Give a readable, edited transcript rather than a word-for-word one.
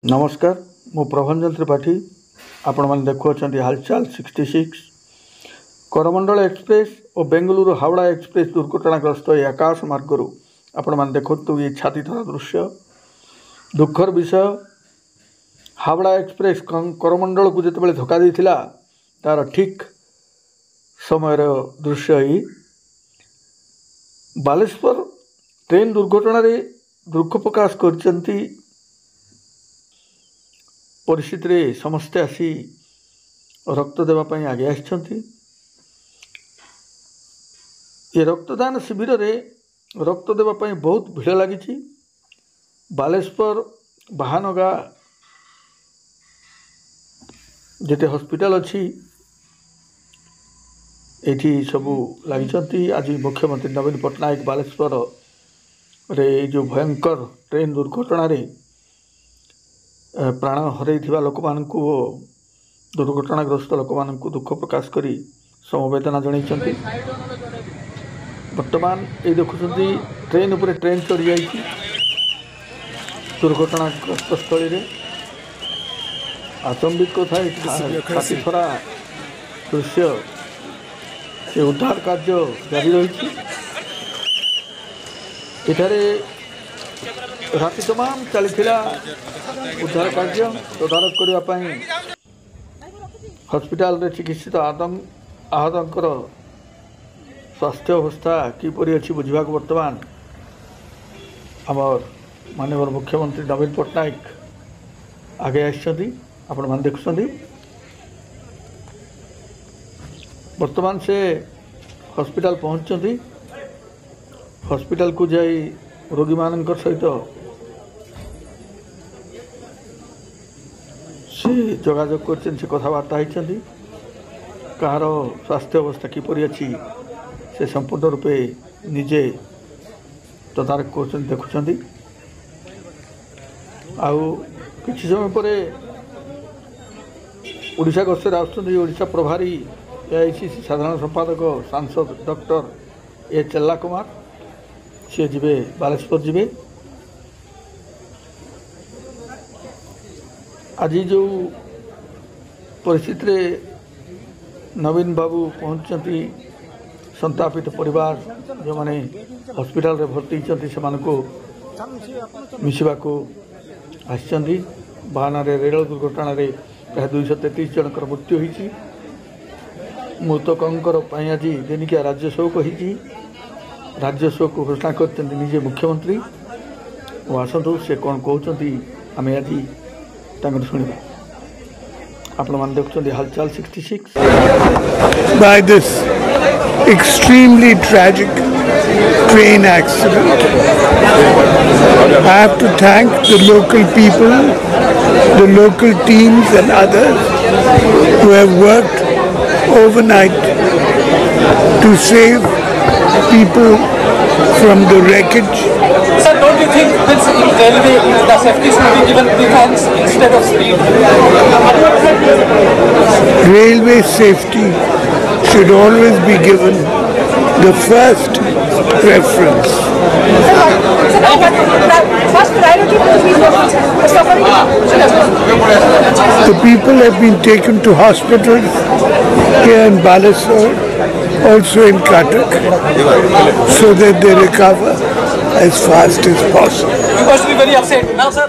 नमस्कार मु प्रभंजन त्रिपाठी आपण मैंने देखुं हालचाल 66 करमंडल एक्सप्रेस और बेंगलुरु हावड़ा एक्सप्रेस दुर्घटनाग्रस्त आकाश मार्गरू आपण मैंने देखु ये छाती थरा दृश्य दुखर विषय। हावड़ा एक्सप्रेस करमंडल को जिते धक्का देता तार ठीक समय दृश्य ही बालेश्वर ट्रेन दुर्घटना दुख प्रकाश कर परिस्थिति रे समस्ते आसी रक्त देवाई आगे आसछंती। ये रक्तदान शिविर रे रक्त देवाई बहुत भीड़ लगी। बालेश्वर बाहानगा जिते हॉस्पिटल अच्छी एठी सबू लगी। आज मुख्यमंत्री नवीन पट्टनायक बालेश्वर रे जो भयंकर ट्रेन दुर्घटना रे प्राण हरई लोक मान दुर्घटनाग्रस्त लोक मान दुख प्रकाश करी समवेदना जन। बर्तमान ये देखुं ट्रेन उपरे ट्रेन चढ़ी जाइए दुर्घटनाग्रस्त स्थल में आचंबित छाती थरा दृश्य से उद्धार कार्य जारी रही। एठारे राति तमाम चली उद्धार कार्य तदारक करने हॉस्पिटल रे चिकित्सित आहतंकर स्वास्थ्य अवस्था किपरि अच्छी बुझा बर्तमान आमर माननीय मुख्यमंत्री नवीन पट्टनायक आगे आपण मान देखुं। बर्तमान से हॉस्पिटल पहुंचती हॉस्पिटल को जाई रोगी मान सहित से जोगाजोग कर कथबार्ता होती कहार स्वास्थ्य अवस्था किपरि अच्छी से संपूर्ण रूपे निजे तदारक कर देखुं। आउ किछि समय पर ओडिशा गस्तर आसा प्रभारी एआईसीसी साधारण संपादक सांसद डॉक्टर ए चेल्ला कुमार सी जीवे बालेश्वर जीवे। आज जो परिस्थिति नवीन बाबू पहुंचती संतापित परिवार जो माने हॉस्पिटल रे भर्ती से मिसवा को आसछंती। बाहाना रेल दुर्घटना रे प्राय 233 जनकर मृत्यु होती। मृतकंकर आज दिनिकिया राज्य शोक होती। राज्य शोक को घोषणा करते निजे मुख्यमंत्री आसतु से कौन कहते आम आज शुणा। आप देखते हालचाल 66। By this extremely tragic train accident, I have to thank the local people, the local teams and others who have worked overnight to save people from the wreckage. Sir, don't you think this railway, the safety should be given preference instead of speed? Railway safety should always be given the first preference. First priority will be The people have been taken to hospitals here in Balasore, also in Cuttack, so that they recover as fast as possible. You must be very upset now, sir.